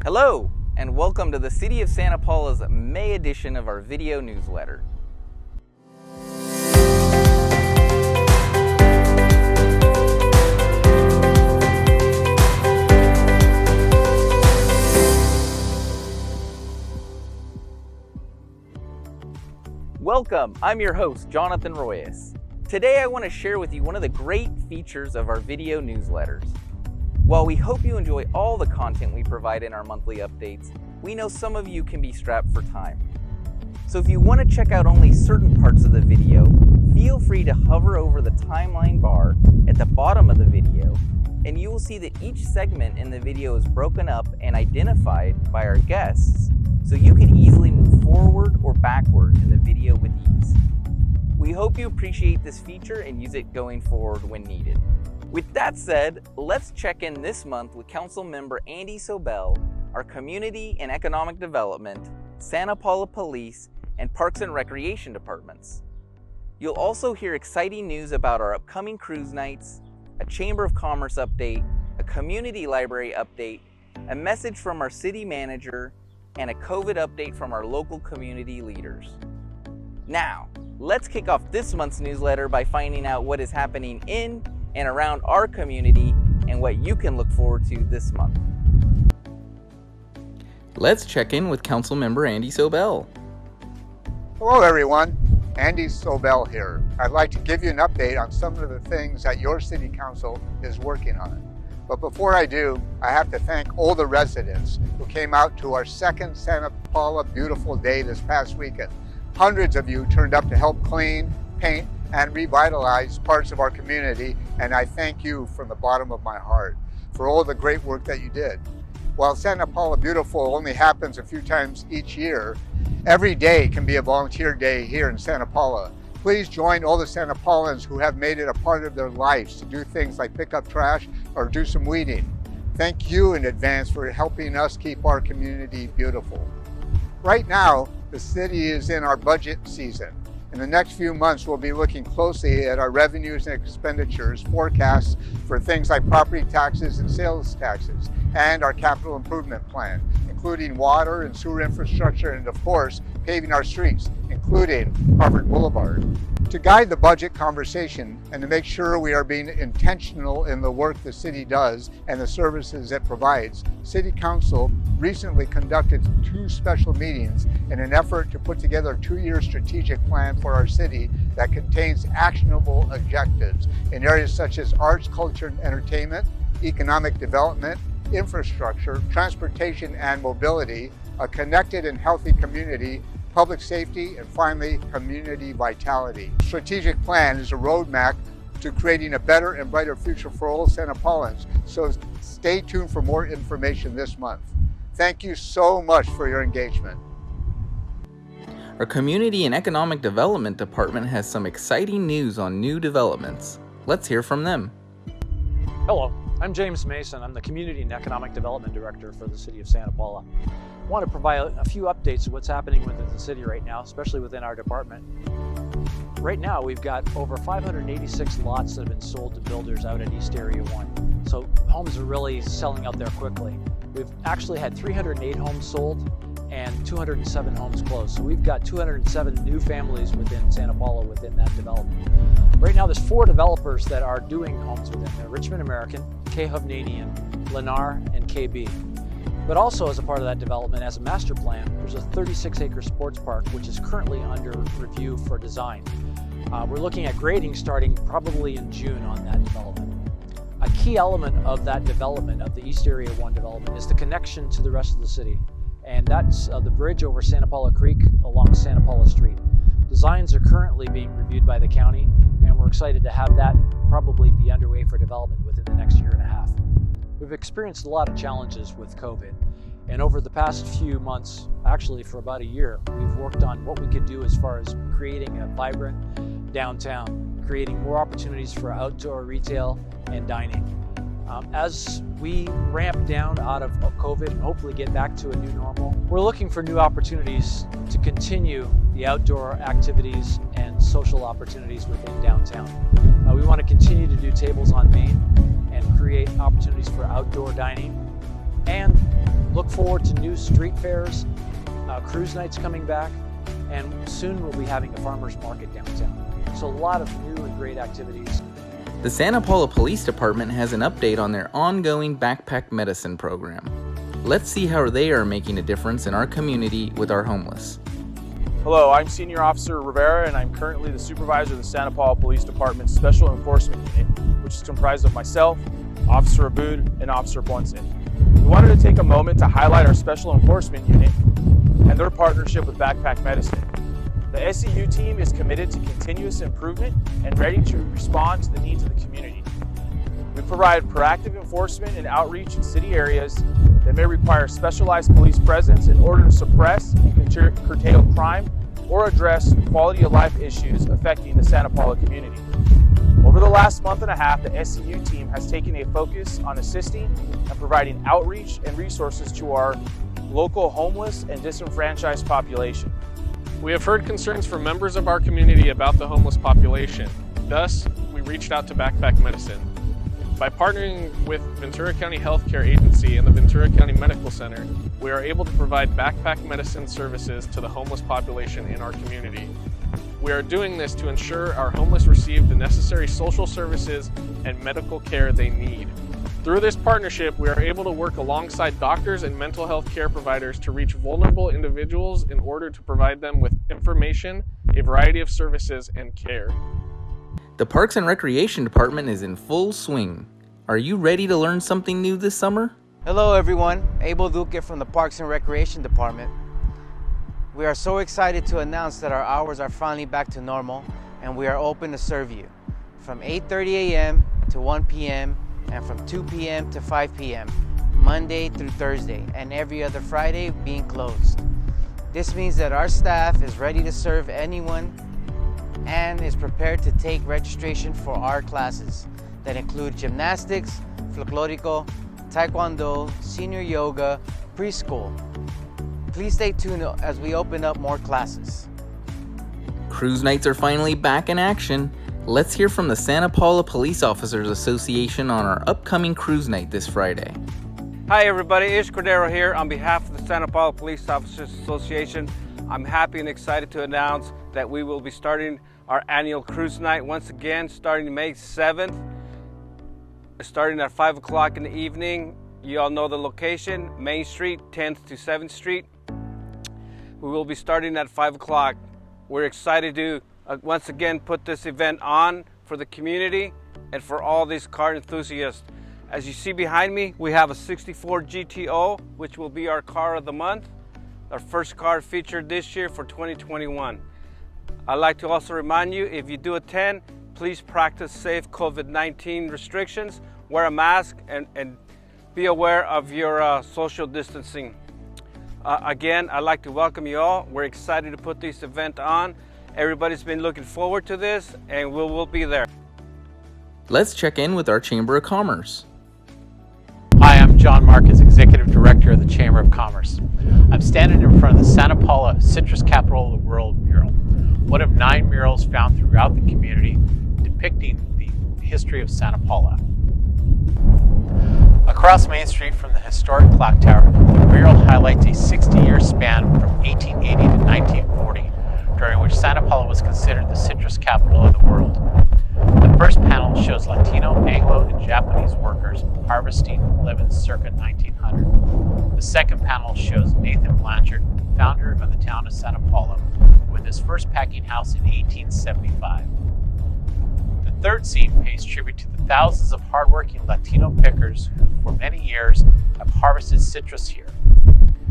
Hello, and welcome to the City of Santa Paula's May edition of our video newsletter. Welcome, I'm your host, Jonathan Royas. Today I want to share with you one of the great features of our video newsletters. While we hope you enjoy all the content we provide in our monthly updates, we know some of you can be strapped for time. So if you want to check out only certain parts of the video, feel free to hover over the timeline bar at the bottom of the video, and you will see that each segment in the video is broken up and identified by our guests, so you can easily move forward or backward in the video with ease. We hope you appreciate this feature and use it going forward when needed. With that said, let's check in this month with Councilmember Andy Sobel, our Community and Economic Development, Santa Paula Police, and Parks and Recreation departments. You'll also hear exciting news about our upcoming cruise nights, a Chamber of Commerce update, a community library update, a message from our city manager, and a COVID update from our local community leaders. Now, let's kick off this month's newsletter by finding out what is happening in and around our community and what you can look forward to this month. Let's check in with Councilmember Andy Sobel. Hello everyone, Andy Sobel here. I'd like to give you an update on some of the things that your City Council is working on. But before I do, I have to thank all the residents who came out to our second Santa Paula Beautiful Day this past weekend. Hundreds of you turned up to help clean, paint, and revitalize parts of our community, and I thank you from the bottom of my heart for all the great work that you did. While Santa Paula Beautiful only happens a few times each year, every day can be a volunteer day here in Santa Paula. Please join all the Santa Paulans who have made it a part of their lives to do things like pick up trash or do some weeding. Thank you in advance for helping us keep our community beautiful. Right now, the city is in our budget season. In the next few months, we'll be looking closely at our revenues and expenditures forecasts for things like property taxes and sales taxes, and our capital improvement plan, including water and sewer infrastructure, and of course, paving our streets, including Harvard Boulevard. To guide the budget conversation and to make sure we are being intentional in the work the city does and the services it provides, City Council recently conducted 2 special meetings in an effort to put together a 2-year strategic plan for our city that contains actionable objectives in areas such as arts, culture, and entertainment, economic development, infrastructure, transportation and mobility, a connected and healthy community, public safety, and finally, community vitality. The strategic plan is a roadmap to creating a better and brighter future for all Santa Paulans, so stay tuned for more information this month. Thank you so much for your engagement. Our Community and Economic Development Department has some exciting news on new developments. Let's hear from them. Hello, I'm James Mason. I'm the Community and Economic Development Director for the City of Santa Paula. I want to provide a few updates of what's happening within the city right now, especially within our department. Right now, we've got over 586 lots that have been sold to builders out at East Area 1. So homes are really selling out there quickly. We've actually had 308 homes sold and 207 homes closed. So we've got 207 new families within Santa Paula within that development. Right now, there's 4 developers that are doing homes within there: Richmond American, K. Hovnanian, Lennar, and KB. But also as a part of that development, as a master plan, there's a 36-acre sports park which is currently under review for design. We're looking at grading starting probably in June on that development. A key element of that development, of the East Area 1 development, is the connection to the rest of the city. And that's the bridge over Santa Paula Creek along Santa Paula Street. Designs are currently being reviewed by the county, and we're excited to have that probably be underway for development within the next year and a half. We've experienced a lot of challenges with COVID, and over the past few months, actually for about a year, we've worked on what we could do as far as creating a vibrant downtown, creating more opportunities for outdoor retail and dining. As we ramp down out of COVID and hopefully get back to a new normal, we're looking for new opportunities to continue the outdoor activities and social opportunities within downtown. We want to continue to do tables on Main and create opportunities for outdoor dining, and Look forward to new street fairs, cruise nights coming back, and soon we'll be having a farmer's market downtown. So a lot of new and great activities. The Santa Paula Police Department has an update on their ongoing backpack medicine program. Let's see how they are making a difference in our community with our homeless. Hello, I'm Senior Officer Rivera, and I'm currently the supervisor of the Santa Paula Police Department's Special Enforcement Unit, which is comprised of myself, Officer Aboud, and Officer Bonson. We wanted to take a moment to highlight our Special Enforcement Unit and their partnership with Backpack Medicine. The SEU team is committed to continuous improvement and ready to respond to the needs of the community. We provide proactive enforcement and outreach in city areas that may require specialized police presence in order to suppress and curtail crime or address quality of life issues affecting the Santa Paula community. Over the last month and a half, the SEU team has taken a focus on assisting and providing outreach and resources to our local homeless and disenfranchised population. We have heard concerns from members of our community about the homeless population. Thus, we reached out to Backpack Medicine. By partnering with Ventura County Healthcare Agency and the Ventura County Medical Center, we are able to provide backpack medicine services to the homeless population in our community. We are doing this to ensure our homeless receive the necessary social services and medical care they need. Through this partnership, we are able to work alongside doctors and mental health care providers to reach vulnerable individuals in order to provide them with information, a variety of services, and care. The Parks and Recreation Department is in full swing. Are you ready to learn something new this summer? Hello everyone, Abel Duque from the Parks and Recreation Department. We are so excited to announce that our hours are finally back to normal and we are open to serve you from 8:30 a.m. to 1 p.m. and from 2 p.m. to 5 p.m. Monday through Thursday, and every other Friday being closed. This means that our staff is ready to serve anyone and is prepared to take registration for our classes that include gymnastics, folklorico, taekwondo, senior yoga, preschool. Please stay tuned as we open up more classes. Cruise nights are finally back in action. Let's hear from the Santa Paula Police Officers Association on our upcoming cruise night this Friday. Hi everybody, Ish Cordero here on behalf of the Santa Paula Police Officers Association. I'm happy and excited to announce that we will be starting our annual cruise night once again starting May 7th. Starting at 5 o'clock in the evening. You all know the location, Main Street, 10th to 7th Street. We will be starting at 5 o'clock. We're excited to once again put this event on for the community and for all these car enthusiasts. As you see behind me, we have a 64 GTO, which will be our car of the month, our first car featured this year for 2021. I'd like to also remind you, if you do attend, please practice safe COVID-19 restrictions, wear a mask, and be aware of your social distancing. Again, I'd like to welcome you all. We're excited to put this event on. Everybody's been looking forward to this, and we'll be there. Let's check in with our Chamber of Commerce. Hi, I'm John Marcus, Executive Director of the Chamber of Commerce. I'm standing in front of the Santa Paula Citrus Capital of the World mural, one of 9 murals found throughout the community depicting the history of Santa Paula. Across Main Street from the historic clock tower, the mural highlights a 60-year span from 1880 to 1940, during which Santa Paula was considered the citrus capital of the world. The first panel shows Latino, Anglo, and Japanese workers harvesting lemons circa 1900. The second panel shows Nathan Blanchard, founder of the town of Santa Paula, with his first packing house in 1875. The third scene pays tribute to the thousands of hardworking Latino pickers who for many years have harvested citrus here.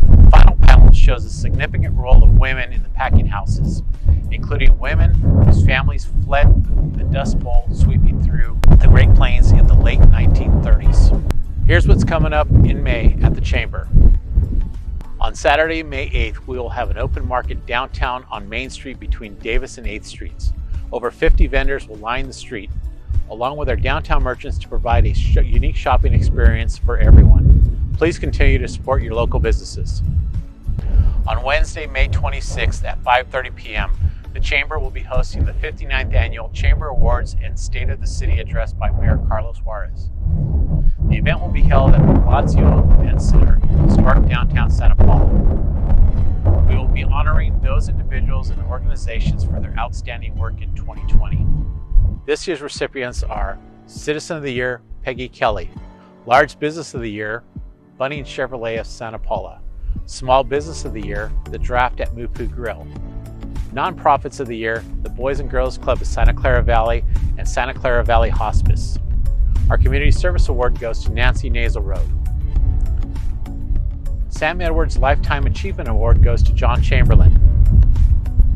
The final panel shows a significant role of women in the packing houses, including women whose families fled the Dust Bowl sweeping through the Great Plains in the late 1930s. Here's what's coming up in May at the Chamber. On Saturday, May 8th, we will have an open market downtown on Main Street between Davis and 8th Streets. Over 50 vendors will line the street, along with our downtown merchants, to provide a unique shopping experience for everyone. Please continue to support your local businesses. On Wednesday, May 26th at 5:30 p.m., the Chamber will be hosting the 59th Annual Chamber Awards and State of the City address by Mayor Carlos Juarez. The event will be held at the Palazzo Event Center in historic downtown Santa Paula. We will be honoring those individuals and organizations for their outstanding work in 2020. This year's recipients are Citizen of the Year, Peggy Kelly; Large Business of the Year, Bunning Chevrolet of Santa Paula; Small Business of the Year, The Draft at Mupu Grill; Nonprofits of the Year, the Boys and Girls Club of Santa Clara Valley and Santa Clara Valley Hospice. Our Community Service Award goes to Nancy Nazelrode. Sam Edwards Lifetime Achievement Award goes to John Chamberlain.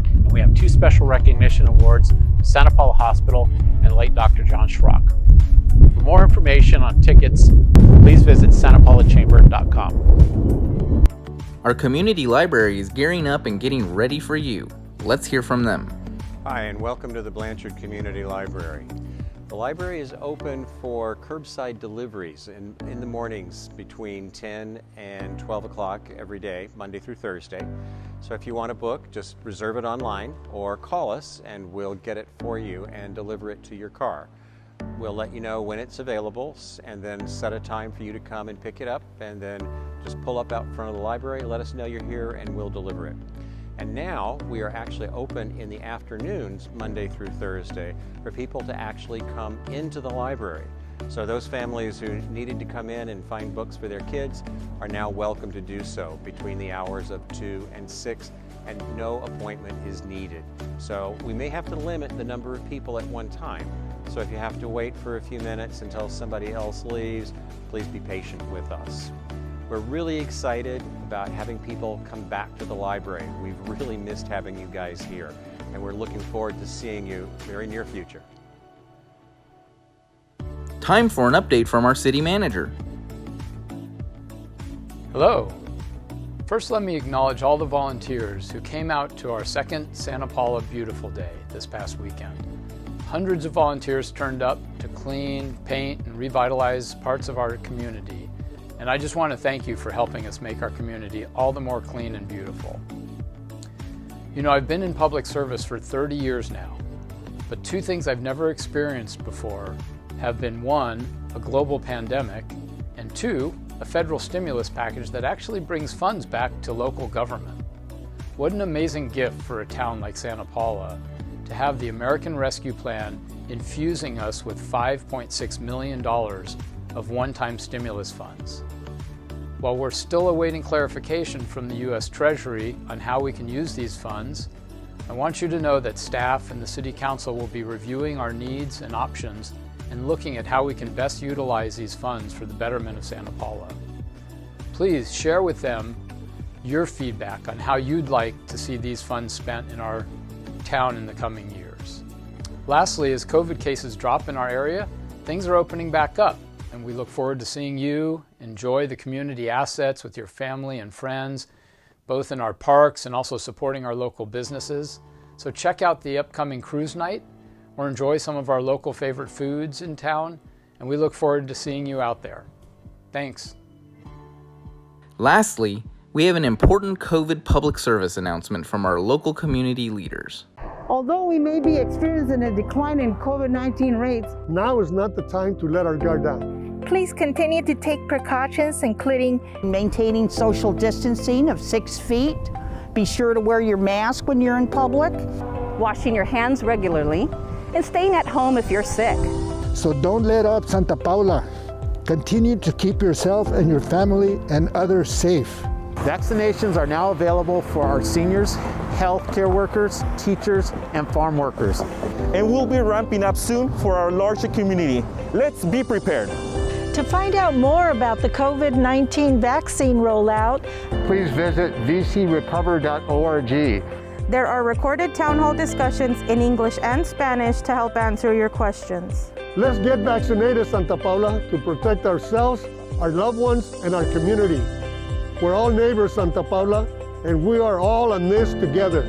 And we have 2 special recognition awards to Santa Paula Hospital and late Dr. John Schrock. For more information on tickets, please visit santapaulachamber.com. Our community library is gearing up and getting ready for you. Let's hear from them. Hi, and welcome to the Blanchard Community Library. The library is open for curbside deliveries in the mornings between 10 and 12 o'clock every day, Monday through Thursday. So if you want a book, just reserve it online or call us and we'll get it for you and deliver it to your car. We'll let you know when it's available and then set a time for you to come and pick it up, and then just pull up out in front of the library, let us know you're here, and we'll deliver it. And now we are actually open in the afternoons, Monday through Thursday, for people to actually come into the library. So those families who needed to come in and find books for their kids are now welcome to do so between the hours of 2 and 6, and no appointment is needed. So we may have to limit the number of people at one time. So if you have to wait for a few minutes until somebody else leaves, please be patient with us. We're really excited about having people come back to the library. We've really missed having you guys here, and we're looking forward to seeing you very near future. Time for an update from our city manager. Hello. First, let me acknowledge all the volunteers who came out to our second Santa Paula Beautiful Day this past weekend. Hundreds of volunteers turned up to clean, paint, and revitalize parts of our community. And I just want to thank you for helping us make our community all the more clean and beautiful. You know, I've been in public service for 30 years now, but 2 things I've never experienced before have been 1, a global pandemic, and 2, a federal stimulus package that actually brings funds back to local government. What an amazing gift for a town like Santa Paula to have the American Rescue Plan infusing us with $5.6 million of one-time stimulus funds. While we're still awaiting clarification from the U.S. Treasury on how we can use these funds, I want you to know that staff and the City Council will be reviewing our needs and options and looking at how we can best utilize these funds for the betterment of Santa Paula. Please share with them your feedback on how you'd like to see these funds spent in our town in the coming years. Lastly, as COVID cases drop in our area, things are opening back up, and we look forward to seeing you enjoy the community assets with your family and friends, both in our parks and also supporting our local businesses. So check out the upcoming cruise night or enjoy some of our local favorite foods in town, and we look forward to seeing you out there. Thanks. Lastly, we have an important COVID public service announcement from our local community leaders. Although we may be experiencing a decline in COVID-19 rates, now is not the time to let our guard down. Please continue to take precautions, including maintaining social distancing of 6 feet. Be sure to wear your mask when you're in public. Washing your hands regularly, and staying at home if you're sick. So don't let up, Santa Paula. Continue to keep yourself and your family and others safe. Vaccinations are now available for our seniors, healthcare workers, teachers, and farm workers. And we'll be ramping up soon for our larger community. Let's be prepared. To find out more about the COVID-19 vaccine rollout, please visit vcrecover.org. There are recorded town hall discussions in English and Spanish to help answer your questions. Let's get vaccinated, Santa Paula, to protect ourselves, our loved ones, and our community. We're all neighbors, Santa Paula, and we are all in this together.